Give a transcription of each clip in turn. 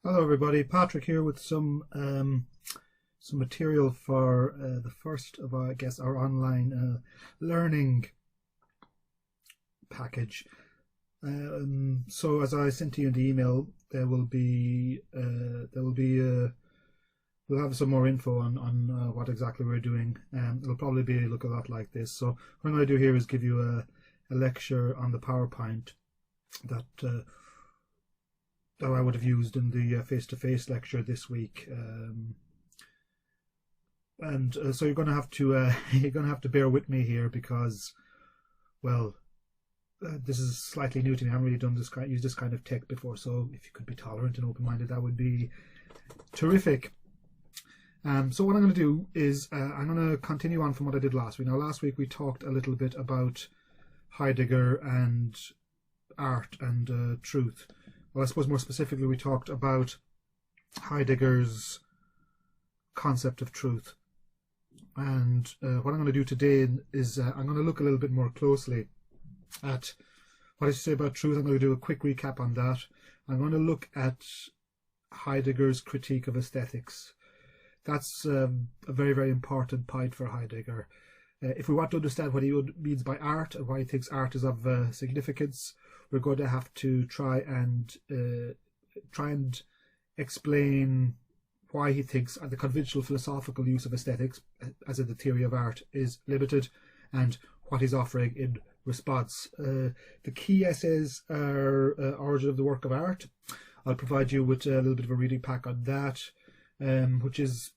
Hello, everybody. Patrick here with some material for the first of our, I guess, our online learning package. So, as I sent to you in the email, we'll have some more info on what exactly we're doing. It'll probably look a lot like this. So, what I'm going to do here is give you a lecture on the PowerPoint that I would have used in the face-to-face lecture this week, so you're going to have to bear with me here because, well, this is slightly new to me. I haven't really used this kind of tech before. So if you could be tolerant and open-minded, that would be terrific. So what I'm going to do is I'm going to continue on from what I did last week. Now, last week we talked a little bit about Heidegger and art and truth. Well, I suppose more specifically we talked about Heidegger's concept of truth. And what I'm going to do today is I'm going to look a little bit more closely at what I say about truth. I'm going to do a quick recap on that. I'm going to look at Heidegger's critique of aesthetics. That's a very, very important point for Heidegger. If we want to understand what he means by art and why he thinks art is of significance, we're going to have to try and explain why he thinks the conventional philosophical use of aesthetics, as in the theory of art, is limited, and what he's offering in response. The key essays are Origin of the Work of Art. I'll provide you with a little bit of a reading pack on that, which is,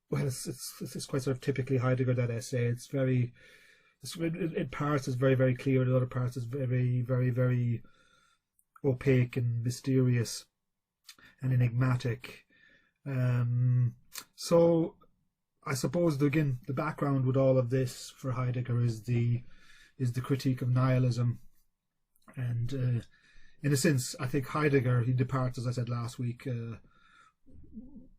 well, it's quite sort of typically Heidegger, that essay. In parts it's very, very clear, in other parts it's very, very, very opaque and mysterious and enigmatic. So I suppose the background with all of this for Heidegger is the critique of nihilism, and in a sense I think Heidegger, he departs, as I said last week,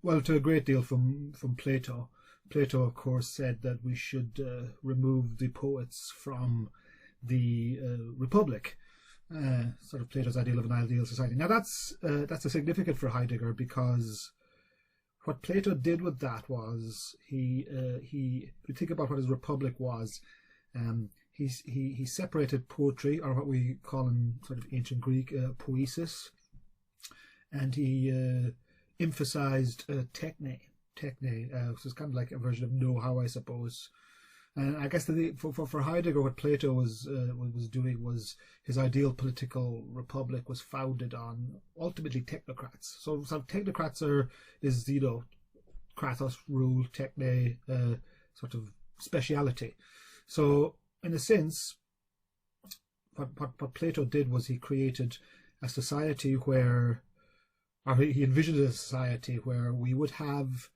well, to a great deal from Plato. Plato, of course, said that we should remove the poets from the Republic, sort of Plato's ideal of an ideal society. Now that's a significant for Heidegger, because what Plato did with that was if you think about what his Republic was, he separated poetry, or what we call in sort of ancient Greek poesis, and he emphasized techne, which is kind of like a version of know-how, I suppose. And I guess for Heidegger, what Plato was doing was his ideal political republic was founded on ultimately technocrats. So technocrats is kratos, rule, techne, sort of speciality. So in a sense, what Plato did was he created a society where, or he envisioned a society where we would have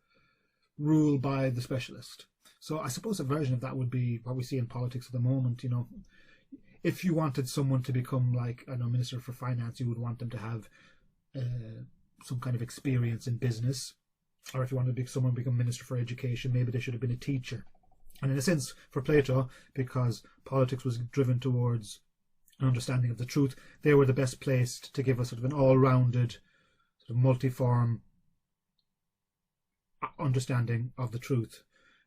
rule by the specialist. So I suppose a version of that would be what we see in politics at the moment. If you wanted someone to become, like, I don't know, Minister for Finance, you would want them to have some kind of experience in business. Or if you wanted someone to become Minister for Education, maybe they should have been a teacher. And in a sense, for Plato, because politics was driven towards an understanding of the truth, they were the best placed to give us sort of an all-rounded, sort of multiform understanding of the truth.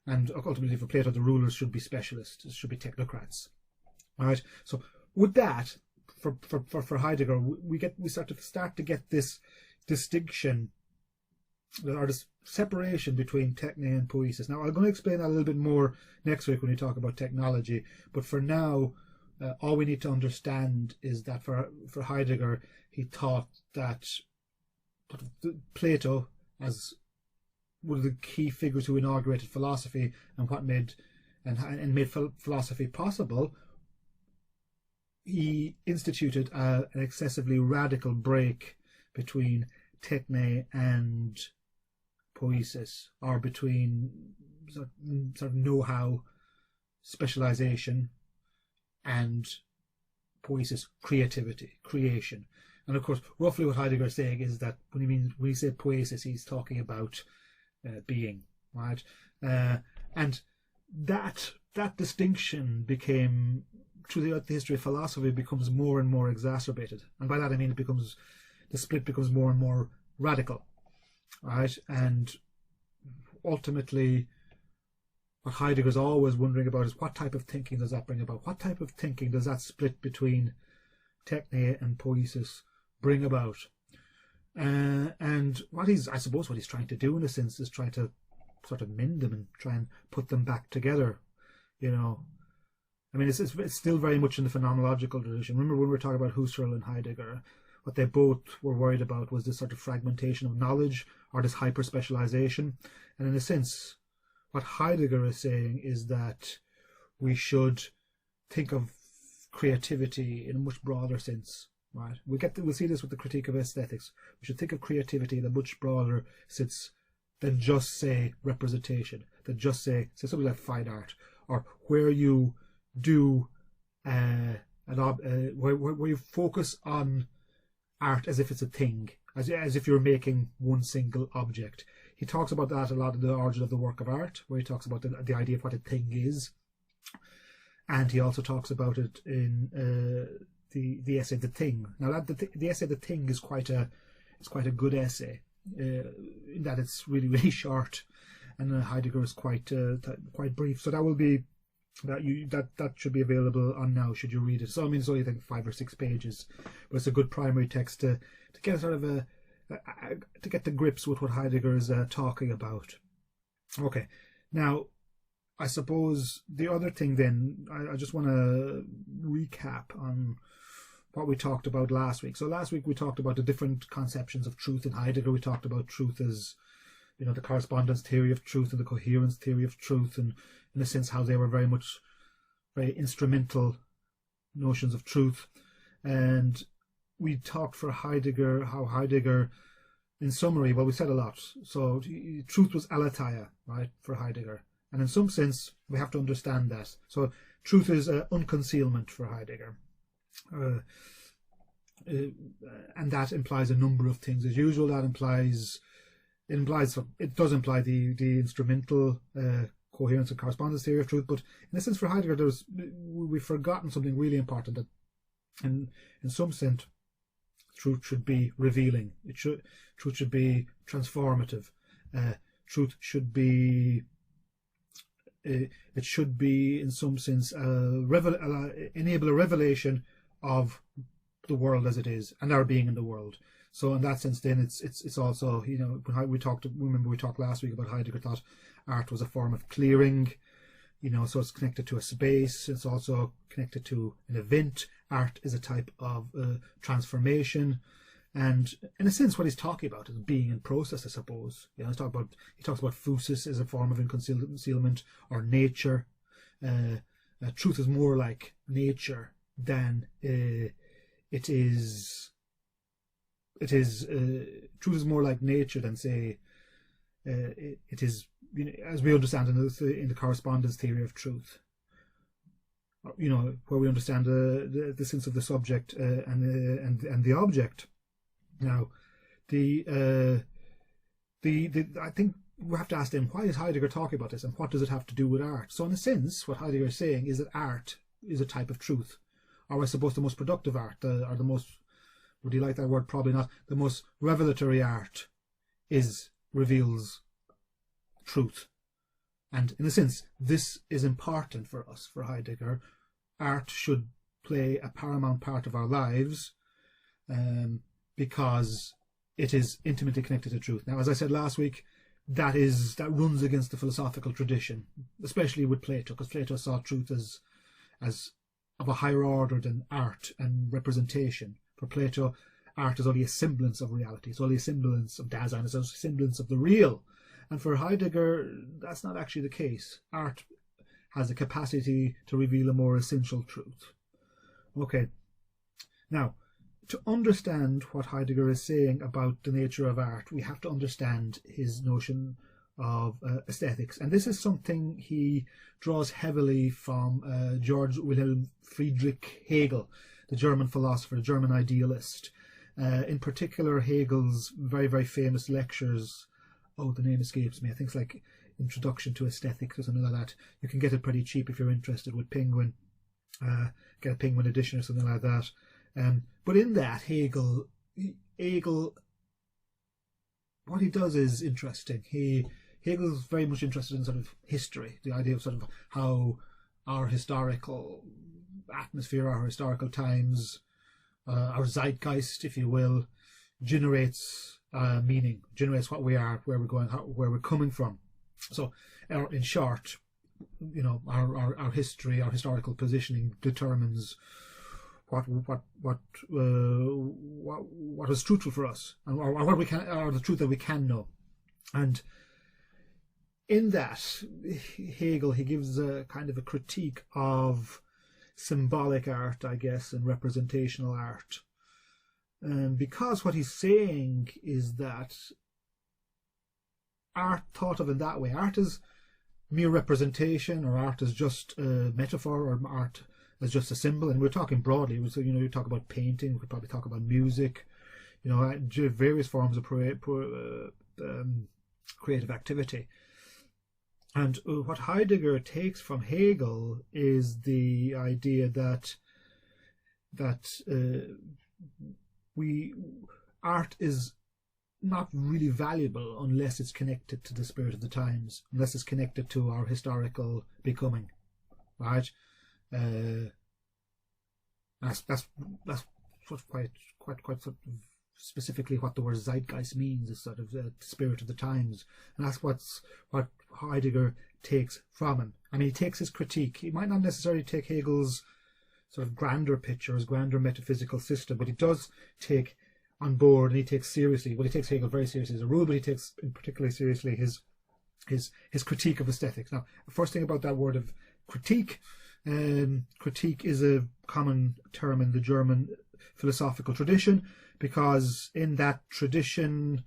And ultimately for Plato, the rulers should be specialists, should be technocrats. All right. So with that, for Heidegger, we start to get this distinction, or this separation between techne and poiesis. Now, I'm going to explain that a little bit more next week when we talk about technology. But for now, all we need to understand is that for Heidegger, he thought that Plato, as one of the key figures who inaugurated philosophy and what made philosophy possible, he instituted an excessively radical break between techne and poiesis, or between sort of know-how, specialization, and poiesis, creativity, creation. And of course, roughly what Heidegger is saying is that when he said poiesis, he's talking about being, right? And that distinction became, throughout the history of philosophy, becomes more and more exacerbated. And by that I mean the split becomes more and more radical, right? And ultimately, what Heidegger's always wondering about is what type of thinking does that bring about? What type of thinking does that split between techne and poiesis bring about? And I suppose what he's trying to do in a sense is try to sort of mend them and try and put them back together, you know. I mean, it's still very much in the phenomenological tradition. Remember when we were talking about Husserl and Heidegger, what they both were worried about was this sort of fragmentation of knowledge or this hyper-specialization. And in a sense, what Heidegger is saying is that we should think of creativity in a much broader sense, right? We'll see this with the critique of aesthetics. We should think of creativity in a much broader sense than just say representation, than just say something like fine art, or where you do where you focus on art as if it's a thing, as if you're making one single object. He talks about that a lot in the Origin of the Work of Art, where he talks about the idea of what a thing is, and he also talks about it in the essay "The Thing." Now, the essay "The Thing" is quite a good essay, in that it's really, really short, and Heidegger is quite brief. So that will be that should be available on Now, should you read it. So I mean, it's only, I think, 5 or 6 pages, but it's a good primary text to get sort of to get to grips with what Heidegger is talking about. Okay, now I suppose the other thing then, I just want to recap on what we talked about last week. So last week we talked about the different conceptions of truth in Heidegger. We talked about truth as, you know, the correspondence theory of truth and the coherence theory of truth, and in a sense how they were very instrumental notions of truth. And we talked for Heidegger how Heidegger, in summary, well, we said a lot. So truth was aletheia, right, for Heidegger. And in some sense, we have to understand that. So truth is unconcealment for Heidegger. And that implies a number of things. As usual, it does imply the instrumental coherence and correspondence theory of truth. But in a sense, for Heidegger, we've forgotten something really important, that in some sense, truth should be revealing. Truth should be transformative. Truth should be. It should be, in some sense, enable a revelation of the world as it is and our being in the world. So in that sense, then it's also, you know, we talked last week about Heidegger thought art was a form of clearing, you know, so it's connected to a space. It's also connected to an event. Art is a type of transformation. And in a sense, what he's talking about is being in process, I suppose. You know, he talks about phusis as a form of concealment, or nature. Truth is more like nature than it is. Truth is more like nature than, say, it is, you know, as we understand in the correspondence theory of truth. You know, where we understand the sense of the subject and the object. Now, I think we have to ask them, why is Heidegger talking about this, and what does it have to do with art? So in a sense, what Heidegger is saying is that art is a type of truth, or I suppose the most productive art, or the most, would you like that word? Probably not. The most revelatory art reveals truth. And in a sense, this is important for us, for Heidegger. Art should play a paramount part of our lives, because it is intimately connected to truth. Now, as I said last week, that runs against the philosophical tradition, especially with Plato, because Plato saw truth as of a higher order than art and representation. For Plato, art is only a semblance of reality. It's only a semblance of Dasein. It's a semblance of the real. And for Heidegger, that's not actually the case. Art has a capacity to reveal a more essential truth. Okay. Now, to understand what Heidegger is saying about the nature of art, we have to understand his notion of aesthetics. And this is something he draws heavily from Georg Wilhelm Friedrich Hegel, the German philosopher, the German idealist. In particular, Hegel's very, very famous lectures. Oh, the name escapes me. I think it's like Introduction to Aesthetics or something like that. You can get it pretty cheap if you're interested with Penguin. Get a Penguin edition or something like that. But in that, Hegel what he does is interesting. Hegel's very much interested in sort of history, the idea of sort of how our historical atmosphere, our historical times, our zeitgeist, if you will, generates meaning, generates what we are, where we're going, where we're coming from. So, in short, our history, our historical positioning determines what is truthful for us, and or what we can, or the truth that we can know. And in that, Hegel, he gives a kind of a critique of symbolic art, I guess, and representational art. Because what he's saying is that art, thought of in that way, art is mere representation, or art is just a metaphor, or art is just a symbol. And we're talking broadly. So, you talk about painting, we could probably talk about music, various forms of creative activity. And what Heidegger takes from Hegel is the idea that art is not really valuable unless it's connected to the spirit of the times, unless it's connected to our historical becoming, right? That's sort of quite sort of specifically what the word zeitgeist means, is sort of the spirit of the times, and that's what Heidegger takes from him. I mean, he takes his critique. He might not necessarily take Hegel's sort of grander picture, his grander metaphysical system, but he does take on board, and he takes seriously. Well, he takes Hegel very seriously as a rule, but he takes particularly seriously his critique of aesthetics. Now, the first thing about that word of critique, critique is a common term in the German philosophical tradition, because in that tradition,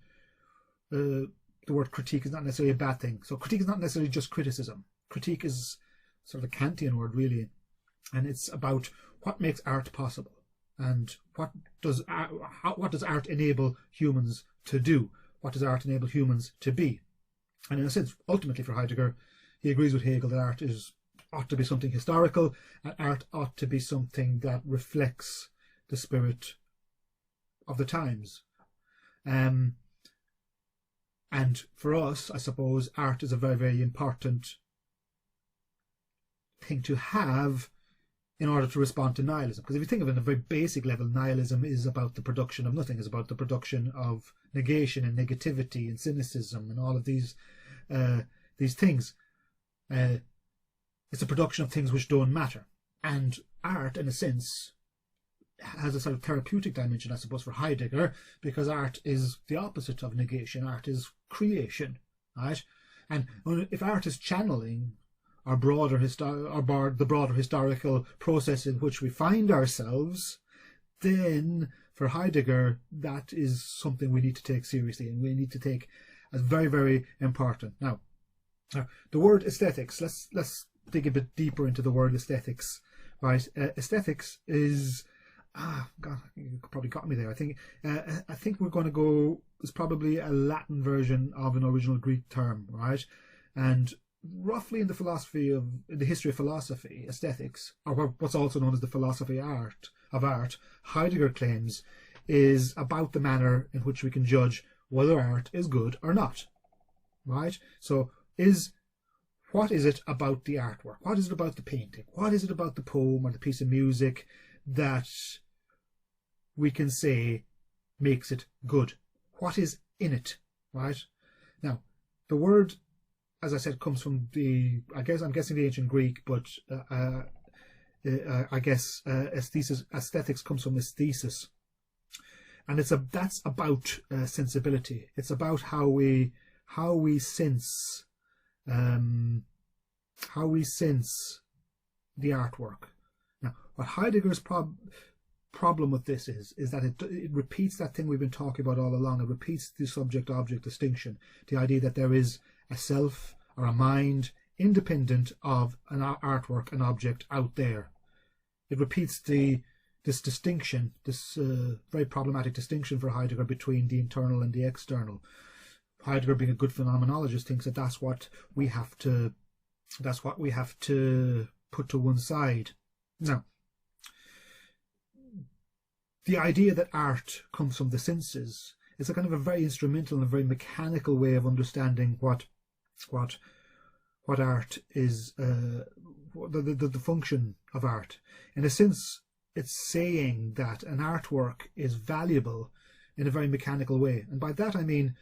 the word critique is not necessarily a bad thing. So critique is not necessarily just criticism. Critique is sort of a Kantian word, really, and it's about what makes art possible, and what does art enable humans to do? What does art enable humans to be? And in a sense, ultimately for Heidegger, he agrees with Hegel that art ought to be something historical, and art ought to be something that reflects the spirit of the times. And for us, I suppose, art is a very, very important thing to have in order to respond to nihilism. Because if you think of it on a very basic level, nihilism is about the production of nothing, is about the production of negation and negativity and cynicism and all of these things. It's a production of things which don't matter. And art, in a sense, has a sort of therapeutic dimension, I suppose, for Heidegger, because art is the opposite of negation. Art is creation, right? And if art is channeling the broader historical process in which we find ourselves, then for Heidegger, that is something we need to take seriously, and we need to take as very, very important. Now, the word aesthetics, let's dig a bit deeper into the word aesthetics, right? Aesthetics is, God, you probably got me there. I think we're going to go, it's probably a Latin version of an original Greek term, right? And roughly in the history of philosophy, aesthetics, or what's also known as the philosophy of art, Heidegger claims is about the manner in which we can judge whether art is good or not, right? So what is it about the artwork? What is it about the painting? What is it about the poem or the piece of music that we can say makes it good? What is in it, right? Now, the word, as I said, comes from I'm guessing the ancient Greek, but I guess aesthetics comes from aesthesis, and that's about sensibility. It's about how we sense the artwork. Now, what Heidegger's problem with this is that it repeats that thing we've been talking about all along. It repeats the subject-object distinction, the idea that there is a self or a mind independent of an artwork, an object out there. It repeats this distinction, this very problematic distinction for Heidegger between the internal and the external. Heidegger, being a good phenomenologist, thinks that that's what we have to put to one side. Now, the idea that art comes from the senses it's a kind of a very instrumental and a very mechanical way of understanding what art is, the function of art. In a sense, it's saying that an artwork is valuable in a very mechanical way. And by that I mean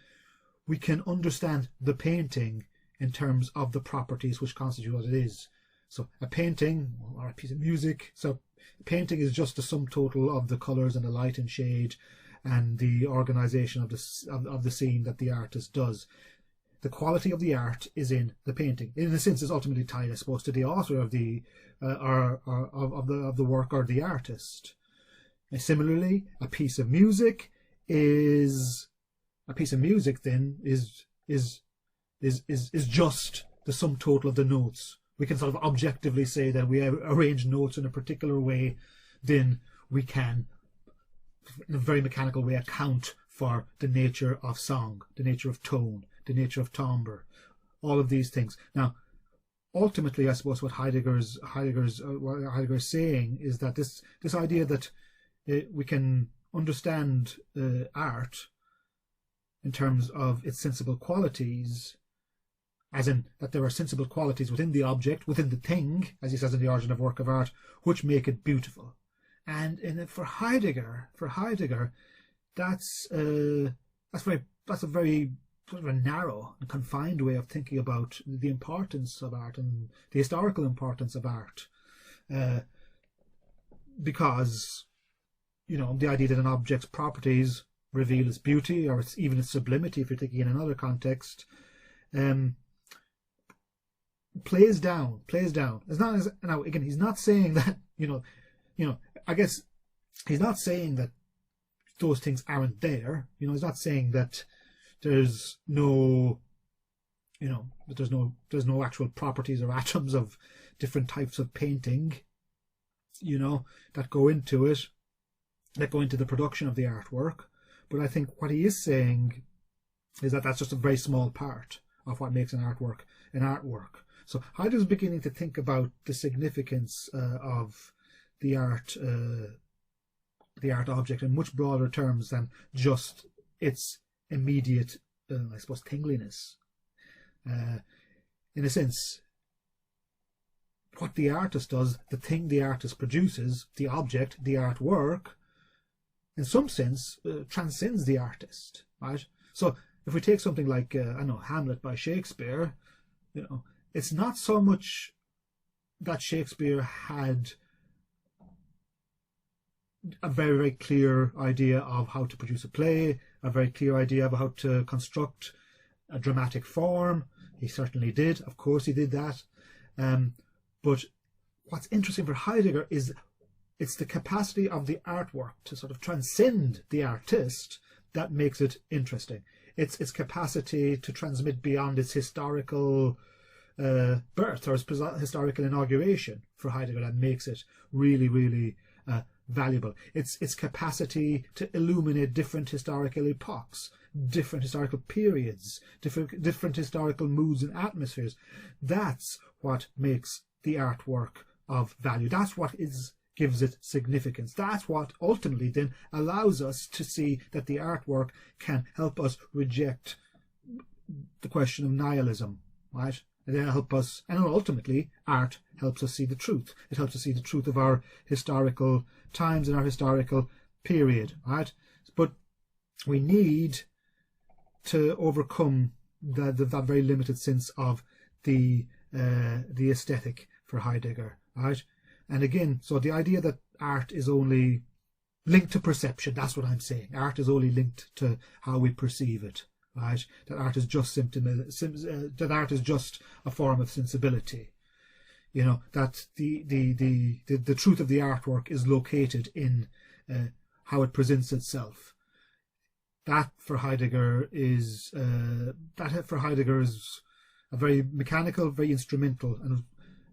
we can understand the painting in terms of the properties which constitute what it is. So a painting or a piece of music, so a painting is just the sum total of the colours and the light and shade and the organisation of the scene that the artist does. The quality of the art is in the painting. In a sense, it's ultimately tied, I suppose, to the author of the of the work or the artist. And similarly, a piece of music is just the sum total of the notes. We can sort of objectively say that we arrange notes in a particular way, then we can, in a very mechanical way, account for the nature of song, the nature of tone, the nature of timbre, all of these things. Now, ultimately, I suppose what Heidegger's saying is that this idea that we can understand art in terms of its sensible qualities, as in that there are sensible qualities within the object, within the thing, as he says in The Origin of Work of Art, which make it beautiful. And for Heidegger, that's a very sort of a narrow and confined way of thinking about the importance of art and the historical importance of art, because the idea that an object's properties reveal its beauty or even its sublimity, if you're thinking in another context, plays down. It's not now again. He's not saying that I guess he's not saying that those things aren't there. He's not saying that there's no actual properties or atoms of different types of painting, that go into it, that go into the production of the artwork. But I think what he is saying is that that's just a very small part of what makes an artwork an artwork. So Heidegger's beginning to think about the significance of the art object in much broader terms than just its immediate, I suppose, tingliness. In a sense, what the artist does, the thing the artist produces, the object, the artwork, in some sense, transcends the artist, right? So if we take something like, Hamlet by Shakespeare, it's not so much that Shakespeare had a very, very clear idea of how to produce a play, a very clear idea of how to construct a dramatic form. He certainly did. Of course he did that. But what's interesting for Heidegger is it's the capacity of the artwork to sort of transcend the artist that makes it interesting. It's its capacity to transmit beyond its historical birth or its historical inauguration for Heidegger that makes it really, really valuable. It's its capacity to illuminate different historical epochs, different historical periods, different historical moods and atmospheres. That's what makes the artwork of value. That's what gives it significance. That's what ultimately then allows us to see that the artwork can help us reject the question of nihilism, right? And then ultimately art helps us see the truth. It helps us see the truth of our historical times and our historical period, right? But we need to overcome that very limited sense of the aesthetic for Heidegger, right? And again, so the idea that art is only linked to perception, that's what I'm saying. Art is only linked to how we perceive it, right? That art is just that art is just a form of sensibility. That the truth of the artwork is located in how it presents itself. That for Heidegger is a very mechanical, very instrumental, and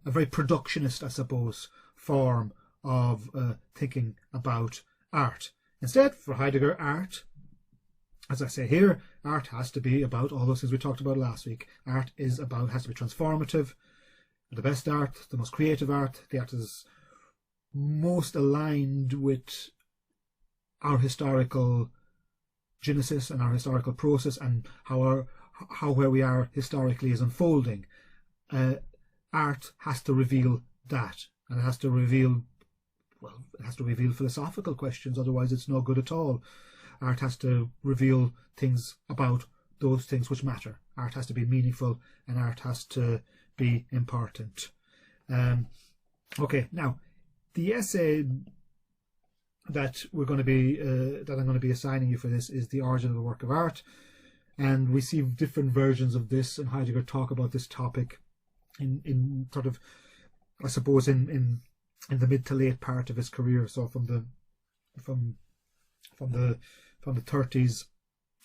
a very productionist, I suppose, form of thinking about art. Instead, for Heidegger, art, as I say here, art has to be about all those things we talked about last week. Art has to be transformative. The best art, the most creative art, the art is most aligned with our historical genesis and our historical process, and how where we are historically is unfolding. Art has to reveal that, and it has to reveal philosophical questions, otherwise it's no good at all. Art has to reveal things about those things which matter. Art has to be meaningful, and art has to be important. Okay, now the essay that I'm going to be assigning you for this is The Origin of the Work of Art, and we see different versions of this, and Heidegger talk about this topic in sort of, I suppose, in the mid to late part of his career, so from the 30s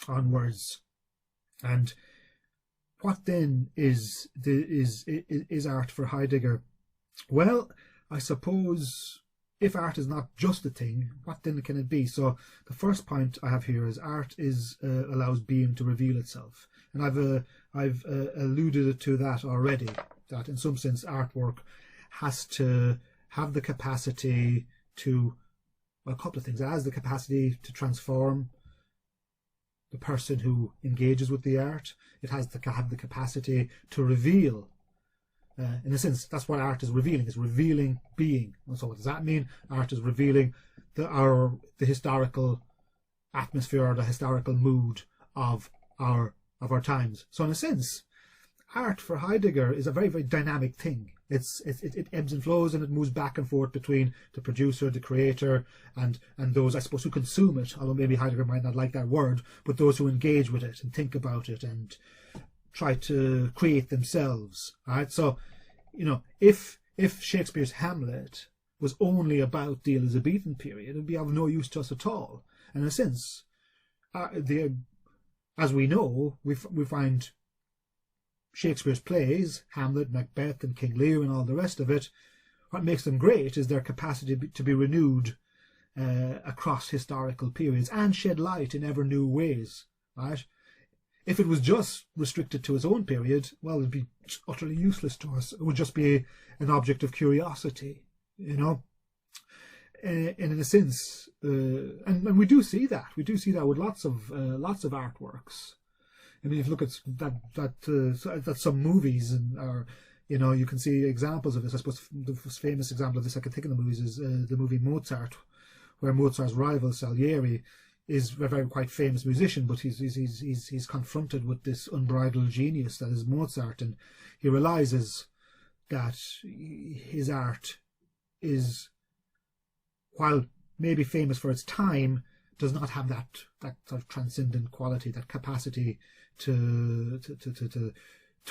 onwards. And what then is art for Heidegger? Well, I suppose if art is not just a thing, what then can it be? So the first point I have here is art allows being to reveal itself, and I've alluded to that already. That in some sense artwork has to have the capacity to, well, a couple of things. It has the capacity to transform the person who engages with the art. It has to have the capacity to reveal. In a sense, that's what art is revealing. It's revealing being. And so what does that mean? Art is revealing the historical atmosphere or the historical mood of our times. So in a sense, art for Heidegger is a very, very dynamic thing. It ebbs and flows, and it moves back and forth between the producer, the creator, and those, I suppose, who consume it. Although maybe Heidegger might not like that word, but those who engage with it and think about it and try to create themselves. Right? So, if Shakespeare's Hamlet was only about the Elizabethan period, it would be of no use to us at all. And in a sense, as we know, we find Shakespeare's plays, Hamlet, Macbeth, and King Lear, and all the rest of it, what makes them great is their capacity to be renewed across historical periods and shed light in ever new ways. Right? If it was just restricted to its own period, well, it'd be utterly useless to us. It would just be an object of curiosity, And in a sense, and we do see that. We do see that with lots of artworks. I mean, if you look at that some movies, or you can see examples of this. I suppose the most famous example of this I can think of in the movies is the movie Mozart, where Mozart's rival Salieri is a very quite famous musician, but he's confronted with this unbridled genius that is Mozart, and he realizes that his art is, while maybe famous for its time, does not have that sort of transcendent quality, that capacity to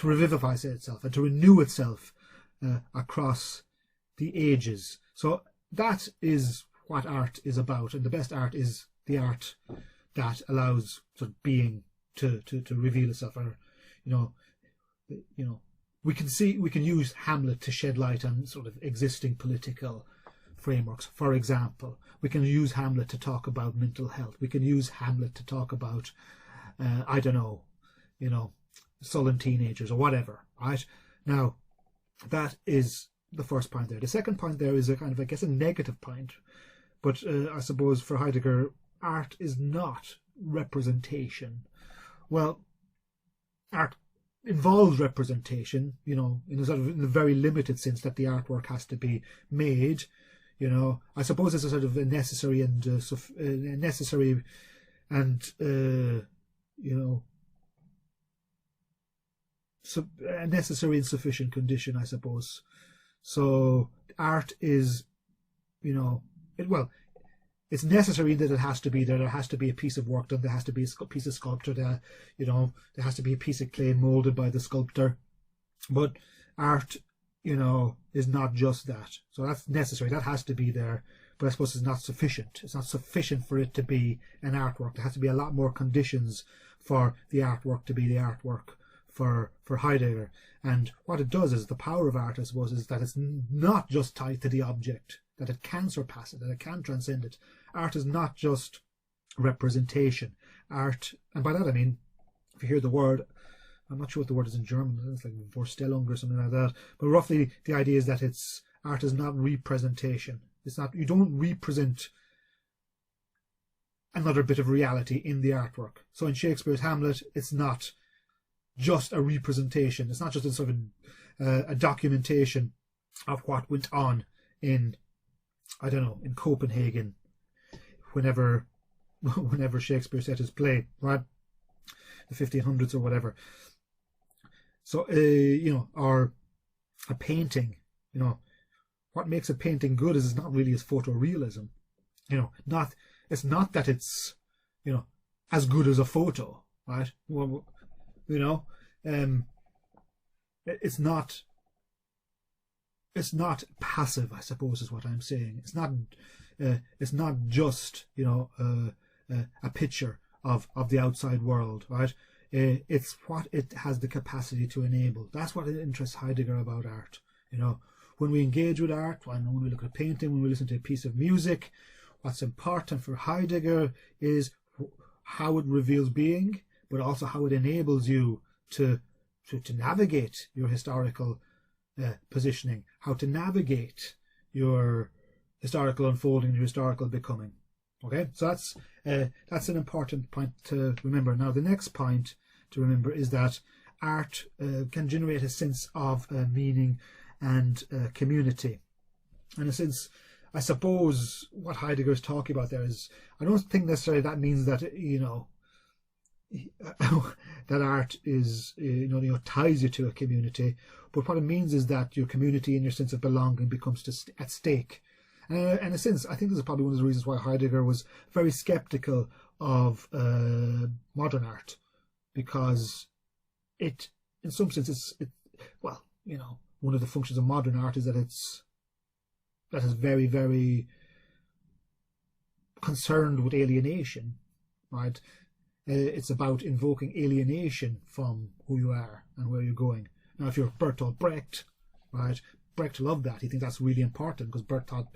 revivify itself and to renew itself across the ages. So that is what art is about, and the best art is the art that allows sort of being to reveal itself. Or we can use Hamlet to shed light on sort of existing political frameworks. For example, we can use Hamlet to talk about mental health. We can use Hamlet to talk about sullen teenagers or whatever. Right? Now, that is the first point there. The second point there is a kind of, I guess, a negative point. But I suppose for Heidegger, art is not representation. Well, art involves representation, in a very limited sense, that the artwork has to be made. I suppose it's a sort of a necessary and a necessary and sufficient condition, I suppose. So art is, it's necessary that it has to be there. There has to be a piece of work done. There has to be a piece of sculpture. There has to be a piece of clay molded by the sculptor. But art, is not just that. So that's necessary. That has to be there. But I suppose it's not sufficient. It's not sufficient for it to be an artwork. There has to be a lot more conditions for the artwork to be the artwork for Heidegger. And what it does is, the power of art, I suppose, is that it's not just tied to the object, that it can surpass it, that it can transcend it. Art is not just representation. Art, and by that I mean, if you hear the word, I'm not sure what the word is in German, it's like Vorstellung or something like that, but roughly the idea is that art is not representation. It's not, you don't represent another bit of reality in the artwork. So in Shakespeare's Hamlet, it's not just a representation. It's not just a sort of a documentation of what went on in, I don't know, in Copenhagen whenever Shakespeare set his play, right? The 1500s or whatever. So, or a painting, what makes a painting good is it's not really its photorealism. It's not that it's, as good as a photo, right? Well, it's not passive, I suppose, is what I'm saying. It's not just, a picture of the outside world, right? It's what it has the capacity to enable. That's what interests Heidegger about art. When we engage with art, when we look at a painting, when we listen to a piece of music, what's important for Heidegger is how it reveals being, but also how it enables you to navigate your historical positioning, how to navigate your historical unfolding, your historical becoming. Okay, so that's an important point to remember. Now, the next point to remember is that art can generate a sense of meaning and community. And since I suppose what Heidegger is talking about there is, I don't think necessarily that means that that art is ties you to a community, but what it means is that your community and your sense of belonging becomes at stake. And in a sense, I think this is probably one of the reasons why Heidegger was very skeptical of modern art, because it, in some sense, one of the functions of modern art is that is very, very concerned with alienation, right? It's about invoking alienation from who you are and where you're going. Now, if you're Bertolt Brecht, right, Brecht loved that. He thinks that's really important, because Brecht thought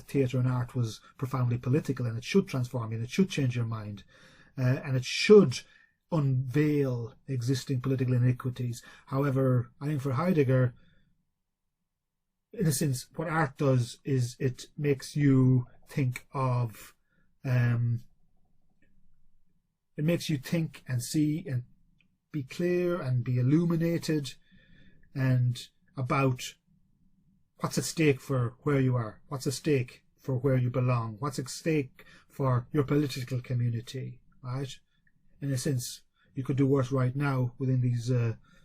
theatre and art was profoundly political, and it should transform you, and it should change your mind, and it should unveil existing political inequities. However, I think for Heidegger, in a sense, what art does is it makes you think of, it makes you think and see and be clear and be illuminated and about what's at stake for where you are, what's at stake for where you belong, what's at stake for your political community, right? In a sense, you could do worse right now within these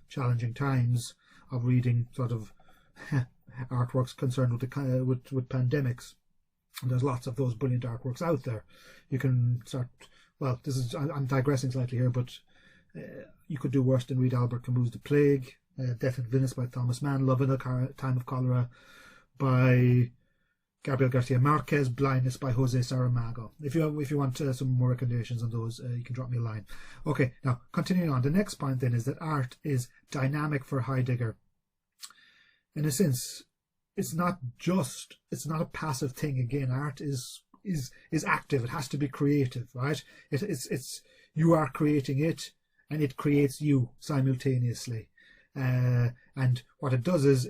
challenging times of reading sort of artworks concerned with pandemics. And there's lots of those brilliant artworks out there. You can start, well, I'm digressing slightly here, but you could do worse than read Albert Camus' The Plague, Death in Venice by Thomas Mann, Love in a Time of Cholera by Gabriel Garcia Marquez, Blindness by Jose Saramago. If you want some more recommendations on those, you can drop me a line. Okay, now continuing on, the next point then is that art is dynamic for Heidegger. In a sense, it's not a passive thing. Again, art is active. It has to be creative, right? It's you are creating it, and it creates you simultaneously. And what it does is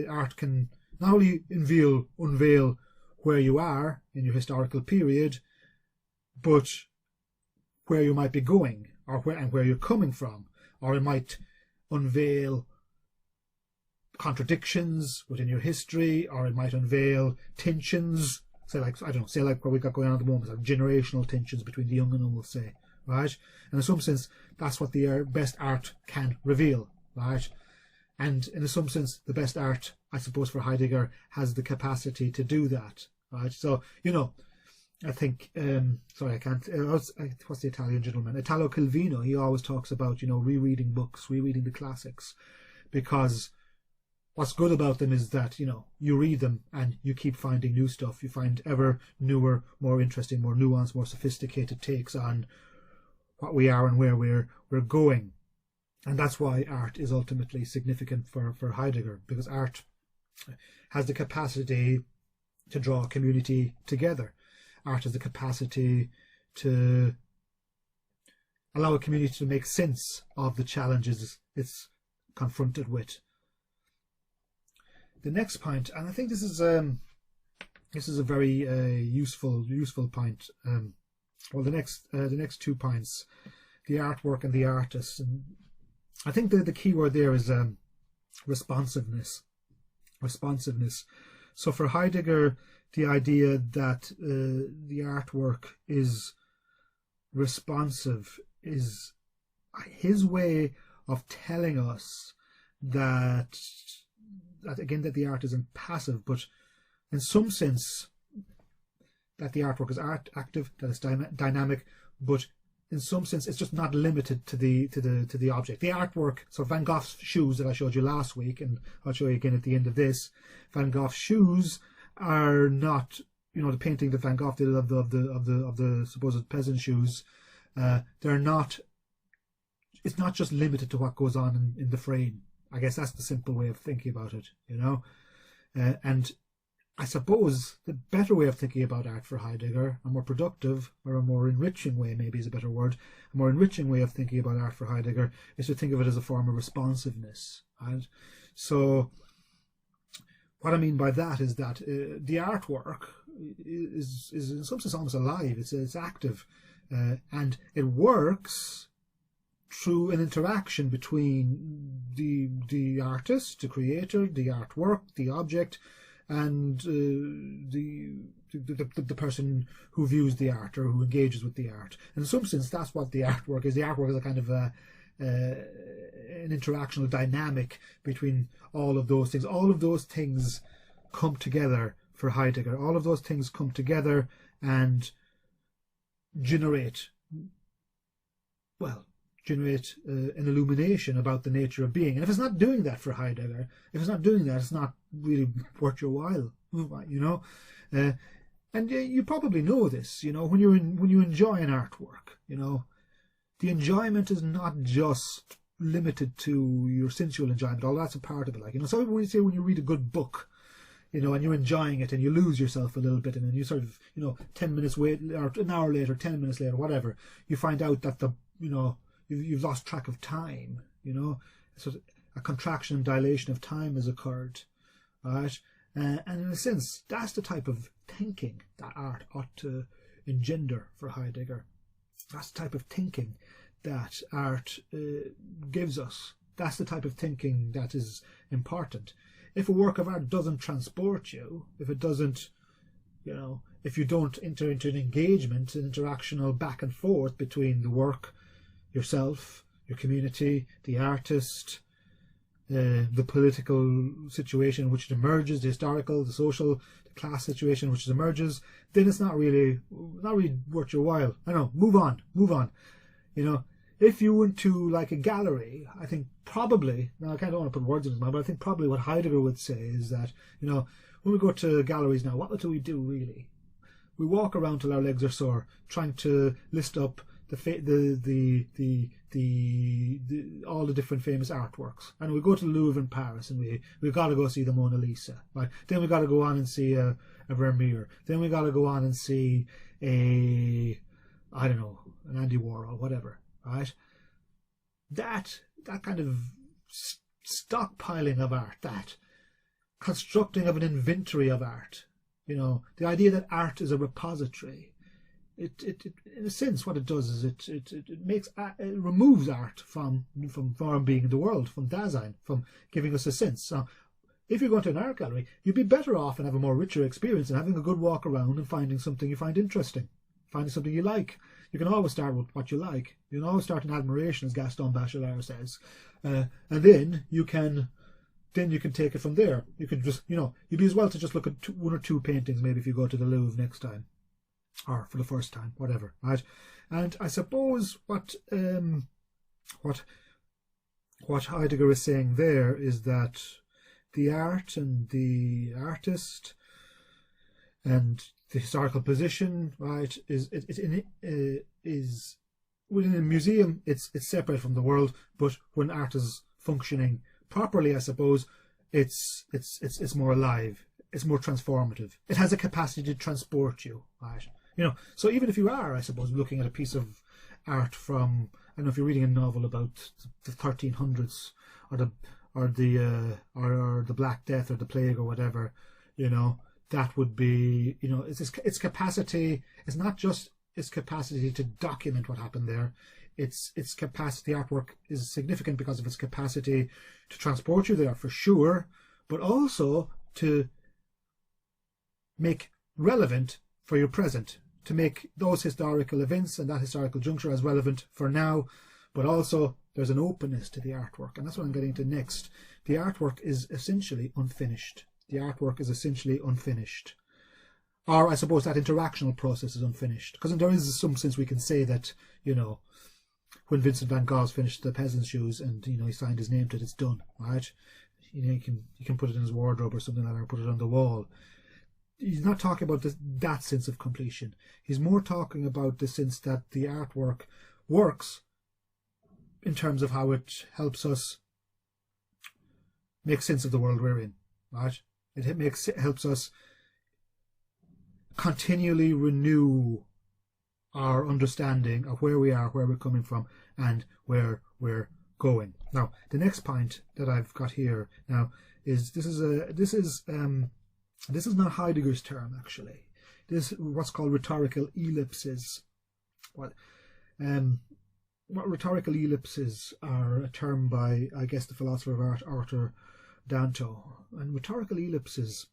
art can not only unveil where you are in your historical period, but where you might be going, or where you're coming from, or it might unveil contradictions within your history, or it might unveil tensions, say like what we've got going on at the moment, like generational tensions between the young and old, say, right? And in some sense, that's what the best art can reveal, right? And in some sense, the best art, I suppose, for Heidegger has the capacity to do that, right? So, I think, sorry, I can't, what's the Italian gentleman? Italo Calvino, he always talks about, rereading books, rereading the classics, because what's good about them is that, you read them and you keep finding new stuff. You find ever newer, more interesting, more nuanced, more sophisticated takes on what we are and where we're going. And that's why art is ultimately significant for Heidegger, because art has the capacity to draw a community together. Art has the capacity to allow a community to make sense of the challenges it's confronted with. The next point, and I think this is a very useful point, well, the next 2 points, the artwork and the artist. And I think the key word there is responsiveness. Responsiveness. So for Heidegger, the idea that the artwork is responsive is his way of telling us that again, that the art isn't passive, but in some sense that the artwork is active, that it's dynamic, but in some sense it's just not limited to the object. The artwork, so Van Gogh's shoes that I showed you last week, and I'll show you again at the end of this, Van Gogh's shoes are not, the painting that Van Gogh did of the supposed peasant shoes. They're not. It's not just limited to what goes on in the frame. I guess that's the simple way of thinking about it, and I suppose the better way of thinking about art for Heidegger, a more productive or a more enriching way, maybe is a better word, a more enriching way of thinking about art for Heidegger is to think of it as a form of responsiveness. Right? So what I mean by that is that the artwork is in some sense almost alive. It's active, and it works through an interaction between the artist, the creator, the artwork, the object, and the person who views the art or who engages with the art. In some sense, that's what the artwork is. The artwork is a kind of an interactional dynamic between all of those things. All of those things come together for Heidegger. All of those things come together and generate an illumination about the nature of being. And if it's not doing that for Heidegger, it's not really worth your while, and you probably know this, when you enjoy an artwork, the enjoyment is not just limited to your sensual enjoyment, although that's a part of it. So when you read a good book, and you're enjoying it and you lose yourself a little bit, and then you sort of, 10 minutes wait, or an hour later, 10 minutes later, whatever, you find out that you've lost track of time, so a contraction and dilation of time has occurred, right? And in a sense, that's the type of thinking that art ought to engender for Heidegger. That's the type of thinking that art gives us. That's the type of thinking that is important. If a work of art doesn't transport you, if it doesn't, if you don't enter into an engagement, an interactional back and forth between the work, yourself, your community, the artist, the political situation in which it emerges, the historical, the social, the class situation in which it emerges, then it's not really worth your while. I know, move on. If you went to like a gallery, I think probably, now I kind of don't want to put words in his mouth, but I think probably what Heidegger would say is that, when we go to galleries now, what do we do really? We walk around till our legs are sore, trying to list up all the different famous artworks, and we go to the Louvre in Paris, and we've got to go see the Mona Lisa, right? Then we got to go on and see a Vermeer. Then we got to go on and see an Andy Warhol, whatever, right? That kind of stockpiling of art, that constructing of an inventory of art, the idea that art is a repository. It in a sense, what it does is it removes art from being in the world, from Dasein, from giving us a sense. So, if you're going to an art gallery, you'd be better off and have a more richer experience and having a good walk around and finding something you find interesting, finding something you like. You can always start with what you like. You can always start in admiration, as Gaston Bachelard says, and then you can take it from there. You can just, you'd be as well to just look at one or two paintings, maybe, if you go to the Louvre next time, or for the first time, whatever, right? And I suppose what Heidegger is saying there is that the art and the artist and the historical position, right, is within a museum. It's separate from the world, but when art is functioning properly, I suppose it's more alive. It's more transformative. It has a capacity to transport you, right? So even if you are, I suppose, looking at a piece of art from, I don't know, if you're reading a novel about the 1300s or the Black Death or the Plague or whatever, that would be, its capacity is not just its capacity to document what happened there. Its capacity, the artwork is significant because of its capacity to transport you there for sure, but also to make relevant for your present, to make those historical events and that historical juncture as relevant for now, but also there's an openness to the artwork, and that's what I'm getting to next. The artwork is essentially unfinished. The artwork is essentially unfinished. Or I suppose that interactional process is unfinished, because there is some sense we can say that, you know, when Vincent van Gogh's finished the Peasant's Shoes and, you know, he signed his name to it, it's done, right? You know, you can put it in his wardrobe or something like that, or put it on the wall. He's not talking about that sense of completion. He's more talking about the sense that the artwork works in terms of how it helps us make sense of the world we're in, right? It helps us continually renew our understanding of where we are, where we're coming from, and where we're going. Now, the next point that I've got here now is this is not Heidegger's term, actually. This is what's called rhetorical ellipses. What rhetorical ellipses are a term by, I guess, the philosopher of art Arthur Danto. And rhetorical ellipses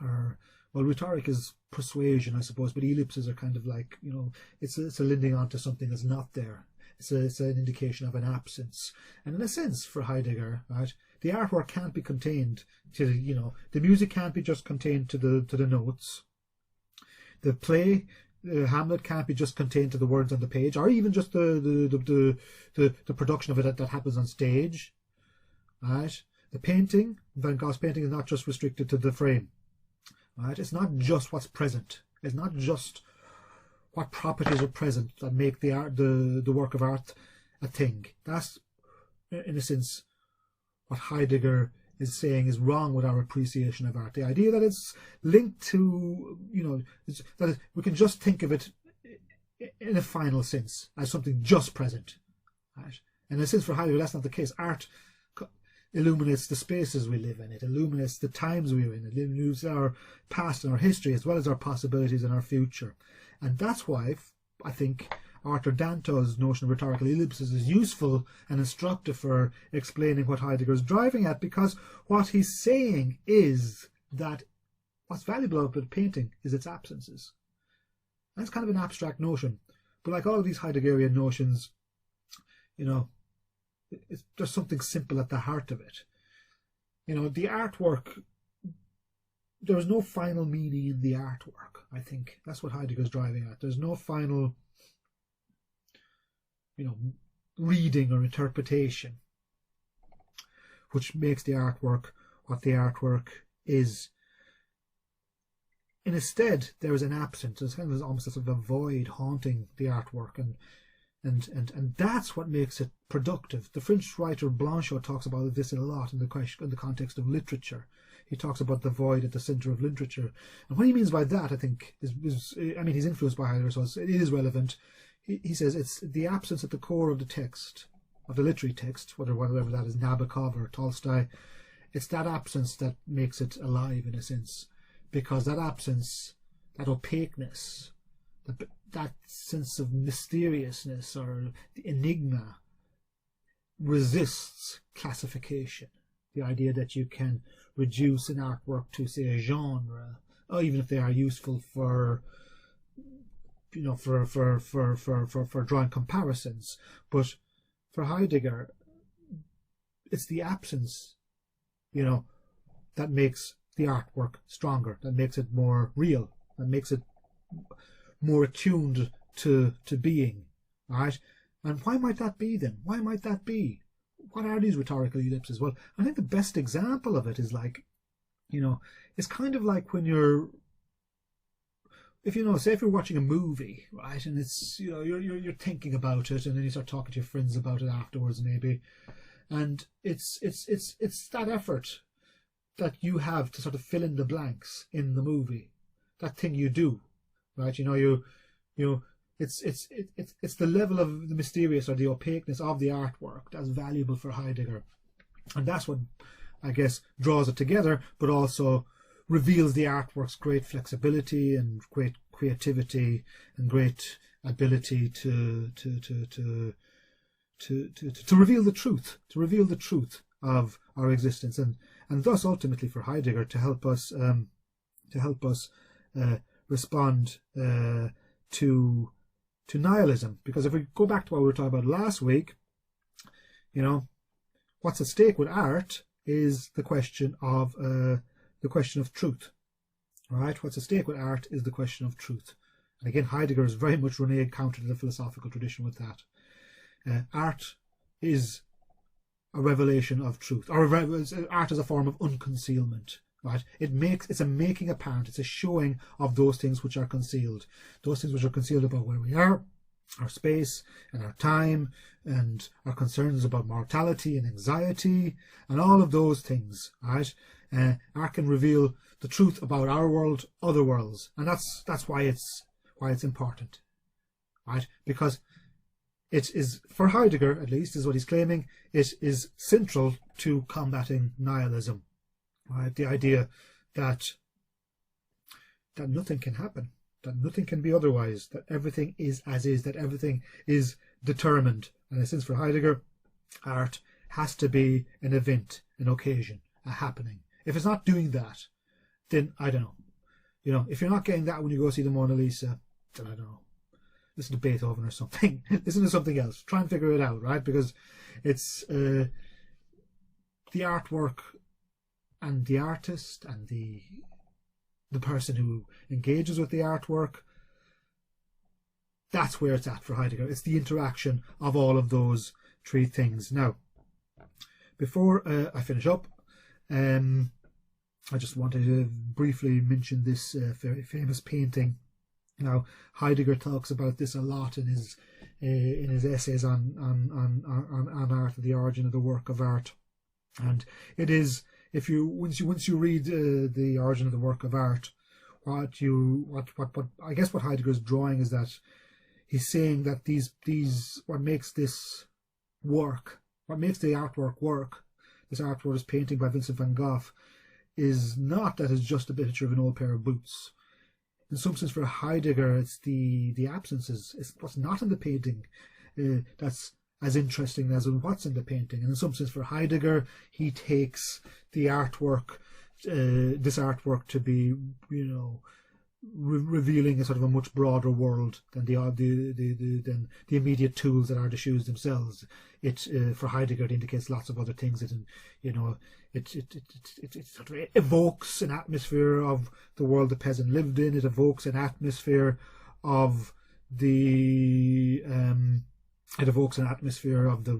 are, well, rhetoric is persuasion, I suppose, but ellipses are kind of like, you know, it's a leading on to something that's not there. It's an indication of an absence. And in a sense, for Heidegger, right, the artwork can't be contained to, you know, the music can't be just contained to the notes. The play, Hamlet, can't be just contained to the words on the page, or even just the production of it that happens on stage, right? The painting, Van Gogh's painting, is not just restricted to the frame, right? It's not just what's present. It's not just what properties are present that make the work of art a thing. That's, in a sense, what Heidegger is saying is wrong with our appreciation of art. The idea that it's linked to, you know, that we can just think of it in a final sense as something just present, right? And in a sense, for Heidegger, that's not the case. Art illuminates the spaces we live in. It illuminates the times we're in. It illuminates our past and our history, as well as our possibilities and our future. And that's why I think Arthur Danto's notion of rhetorical ellipses is useful and instructive for explaining what Heidegger is driving at, because what he's saying is that what's valuable about painting is its absences. That's kind of an abstract notion, but like all of these Heideggerian notions, you know, there's something simple at the heart of it. You know, the artwork, there's no final meaning in the artwork. I think that's what Heidegger's driving at. There's no final, you know, reading or interpretation which makes the artwork what the artwork is. And instead, there is an absence. There's kind of almost a sort of a void haunting the artwork, and that's what makes it productive. The French writer Blanchot talks about this a lot in the context of literature. He talks about the void at the centre of literature, and what he means by that, I think, is I mean, he's influenced by Heidegger, so it is relevant. He says it's the absence at the core of the text, of the literary text, whatever that is, Nabokov or Tolstoy. It's that absence that makes it alive, in a sense, because that absence, that opaqueness, that sense of mysteriousness or the enigma resists classification. The idea that you can reduce an artwork to, say, a genre, or even if they are useful for, you know, for drawing comparisons. But for Heidegger, it's the absence, you know, that makes the artwork stronger, that makes it more real, that makes it more attuned to being, right? And why might that be then? Why might that be? What are these rhetorical ellipses? Well, I think the best example of it is like, you know, it's kind of like when you're, if you know, say if you're watching a movie, right, and it's, you know, you're thinking about it, and then you start talking to your friends about it afterwards, maybe, and it's that effort that you have to sort of fill in the blanks in the movie, that thing you do, right? You know, it's the level of the mysterious or the opaqueness of the artwork that's valuable for Heidegger, and that's what, I guess, draws it together, but also reveals the artwork's great flexibility and great creativity and great ability to reveal the truth of our existence, and thus ultimately for Heidegger to help us respond to nihilism. Because if we go back to what we were talking about last week, what's at stake with art is the question of truth. Right? What's at stake with art is the question of truth. And again, Heidegger is very much running counter to the philosophical tradition with that. Art is a revelation of truth, or art is a form of unconcealment. Right? It's a making apparent, it's a showing of those things which are concealed, about where we are, our space and our time, and our concerns about mortality and anxiety, and all of those things. Right? Art can reveal the truth about our world, other worlds, and that's why it's important, right? Because it is, for Heidegger at least, is what he's claiming, it is central to combating nihilism, right? The idea that nothing can happen, that nothing can be otherwise, that everything is as is, that everything is determined. And in a sense, for Heidegger, art has to be an event, an occasion, a happening. If it's not doing that, then I don't know. If you're not getting that when you go see the Mona Lisa, then I don't know. Listen to Beethoven or something. Listen to something else. Try and figure it out, right? Because it's the artwork and the artist and the person who engages with the artwork. That's where it's at for Heidegger. It's the interaction of all of those three things. Now, before I finish up, I just wanted to briefly mention this very famous painting. Now, Heidegger talks about this a lot in his essays on art, the origin of the work of art, and it is, once you read the origin of the work of art, what I guess what Heidegger is drawing is that he's saying that what makes this work, what makes the artwork work, this artwork is painting by Vincent van Gogh, is not that it's just a picture of an old pair of boots. In some sense, for Heidegger, it's the absences, it's what's not in the painting that's as interesting as in what's in the painting. And in some sense, for Heidegger, he takes the artwork, this artwork, to be, revealing a sort of a much broader world than the immediate tools that are the shoes themselves. It for Heidegger, it indicates lots of other things. It sort of evokes an atmosphere of the world the peasant lived in. It evokes an atmosphere of the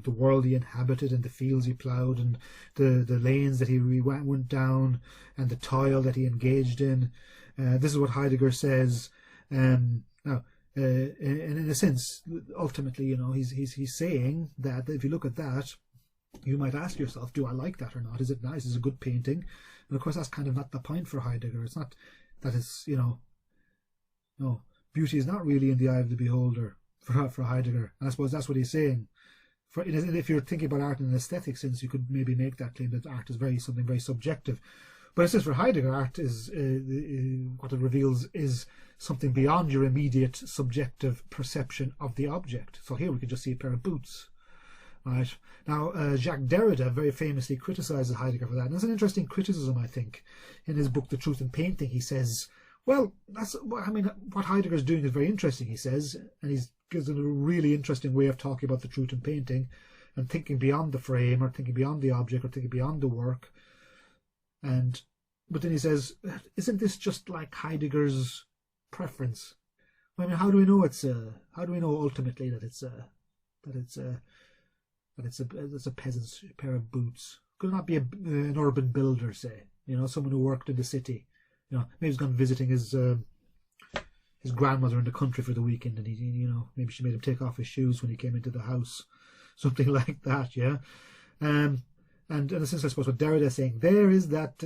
world he inhabited, and the fields he ploughed, and the lanes that he went down, and the toil that he engaged in. This is what Heidegger says. Now, in a sense, ultimately, he's saying that if you look at that, you might ask yourself, do I like that or not? Is it nice? Is it a good painting? And of course, that's kind of not the point for Heidegger. It's not that it's, no, beauty is not really in the eye of the beholder for Heidegger. And I suppose that's what he's saying. If you're thinking about art in an aesthetic sense, you could maybe make that claim that art is something very subjective. But it says for Heidegger, art is what it reveals is something beyond your immediate subjective perception of the object. So here we could just see a pair of boots. Right. Now, Jacques Derrida very famously criticizes Heidegger for that. And it's an interesting criticism, I think. In his book, The Truth in Painting, he says, well, what Heidegger's doing is very interesting, he says, and he gives a really interesting way of talking about the truth in painting and thinking beyond the frame, or thinking beyond the object, or thinking beyond the work. But then he says, isn't this just like Heidegger's preference? How do we know how do we know ultimately that it's a peasant's pair of boots? Could it not be an urban builder, say? Someone who worked in the city. Maybe he's gone visiting his grandmother in the country for the weekend, and maybe she made him take off his shoes when he came into the house, something like that. Yeah. And in a sense, I suppose what Derrida is saying there is that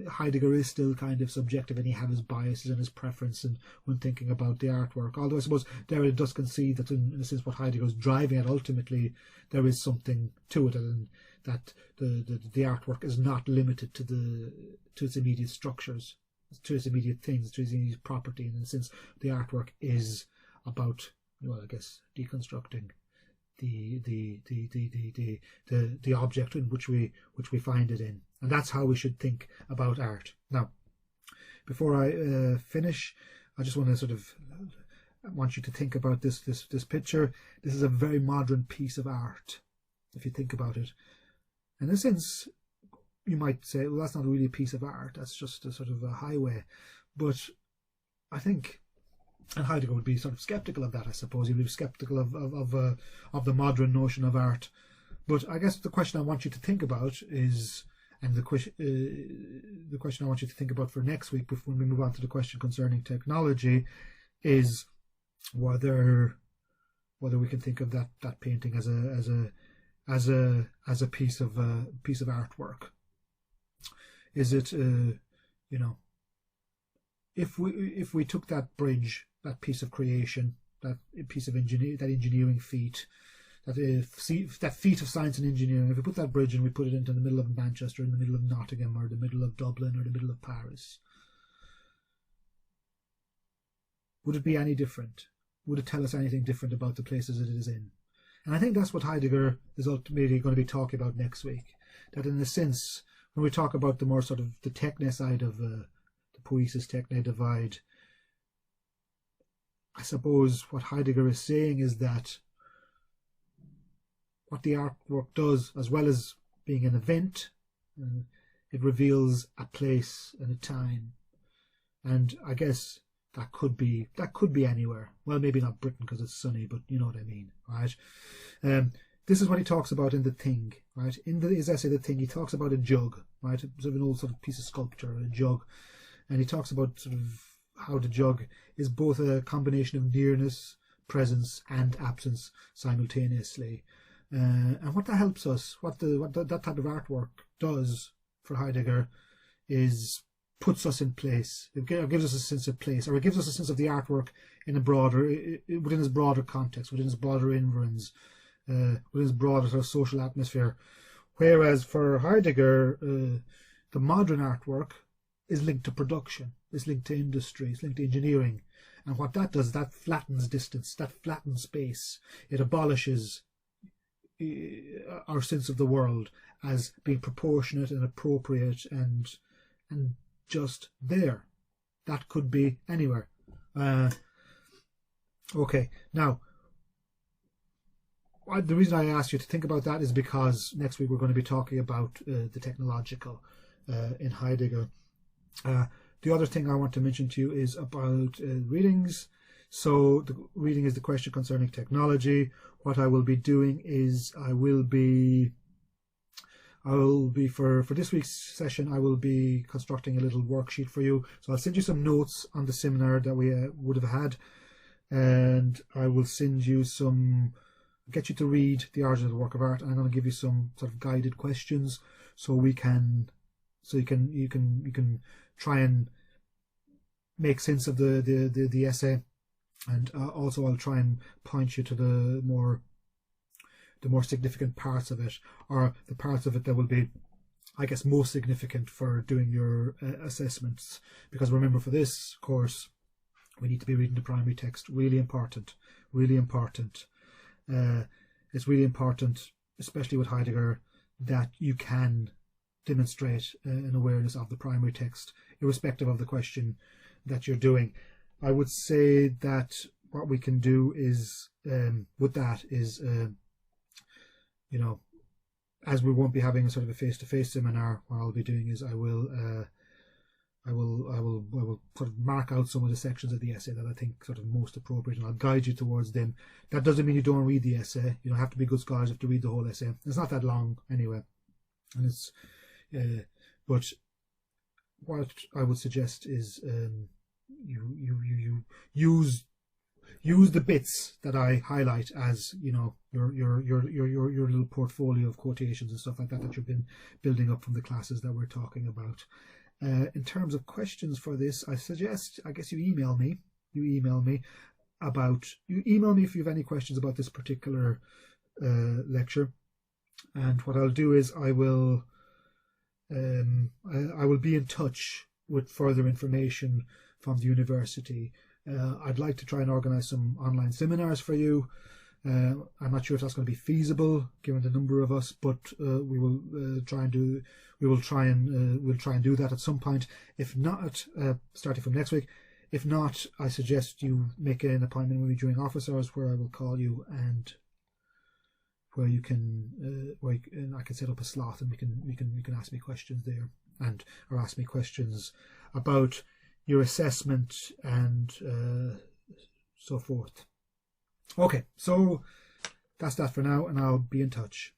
Heidegger is still kind of subjective, and he has his biases and his preference when thinking about the artwork. Although I suppose Derrida does concede that in a sense what Heidegger is driving at, ultimately there is something to it, and that the artwork is not limited to its immediate structures. to its immediate things, to its immediate property. And in a sense, the artwork is about, well, I guess, deconstructing the object in which we find it in, and that's how we should think about art. Now, before I finish, I just want to sort of want you to think about this picture. This is a very modern piece of art, if you think about it. In a sense, you might say, well, that's not really a piece of art, that's just a sort of a highway. But I think, and Heidegger would be sort of skeptical of that, I suppose. He would be skeptical of the modern notion of art. But I guess the question I want you to think about is, and the question I want you to think about for next week, before we move on to the question concerning technology, is whether we can think of that painting as a piece of artwork. Is it if we took that bridge, that piece of creation, that piece of engineering feat, that feat of science and engineering, if we put that bridge and we put it into the middle of Manchester, in the middle of Nottingham, or the middle of Dublin, or the middle of Paris, would it be any different? Would it tell us anything different about the places that it is in? And I think that's what Heidegger is ultimately going to be talking about next week. That in a sense, when we talk about the more sort of the techne side of the poiesis-techne divide, I suppose what Heidegger is saying is that what the artwork does, as well as being an event, it reveals a place and a time. And I guess that could be anywhere. Well, maybe not Britain because it's sunny, but you know what I mean, right? This is what he talks about in The Thing, right? In his essay, The Thing, he talks about a jug, right? Sort of an old sort of piece of sculpture, a jug. And he talks about sort of how the jug is both a combination of nearness, presence, and absence simultaneously. And what that helps us, what that type of artwork does for Heidegger, is puts us in place. It gives us a sense of place, or it gives us a sense of the artwork in a broader, within its broader context, within its broader environs, within its broader sort of social atmosphere. Whereas for Heidegger, the modern artwork is linked to production, is linked to industry, is linked to engineering. And what that does, that flattens distance, that flattens space. It abolishes our sense of the world as being proportionate and appropriate and just there. That could be anywhere. Okay, now the reason I asked you to think about that is because next week we're going to be talking about the technological in Heidegger. The other thing I want to mention to you is about readings. So the reading is the question concerning technology. What I will be doing is I will be for this week's session, I will be constructing a little worksheet for you. So I'll send you some notes on the seminar that we would have had, and I will send you get you to read The Origin of the Work of Art, and I'm going to give you some sort of guided questions so you can try and make sense of the essay. And also I'll try and point you to the more significant parts of it, or the parts of it that will be, I guess, most significant for doing your assessments. Because remember, for this course, we need to be reading the primary text. Really important, really important. It's really important, especially with Heidegger, that you can demonstrate an awareness of the primary text, irrespective of the question that you're doing. I would say that what we can do is, with that, is, as we won't be having a sort of a face-to-face seminar, what I'll be doing is I will sort of mark out some of the sections of the essay that I think sort of most appropriate, and I'll guide you towards them. That doesn't mean you don't read the essay. You don't have to be good scholars, you have to read the whole essay. It's not that long anyway, and it's but what I would suggest is you use the bits that I highlight as your little portfolio of quotations and stuff like that you've been building up from the classes that we're talking about. In terms of questions for this, I suggest, I guess, you email me if you have any questions about this particular lecture. And what I'll do is I will be in touch with further information from the university. I'd like to try and organise some online seminars for you. I'm not sure if that's going to be feasible given the number of us, but we'll try and do that at some point. If not, starting from next week. If not, I suggest you make an appointment with me during office hours, where I will call you and where you can, and I can set up a slot, and you can ask me questions there, or ask me questions about your assessment and so forth. Okay, so that's that for now, and I'll be in touch.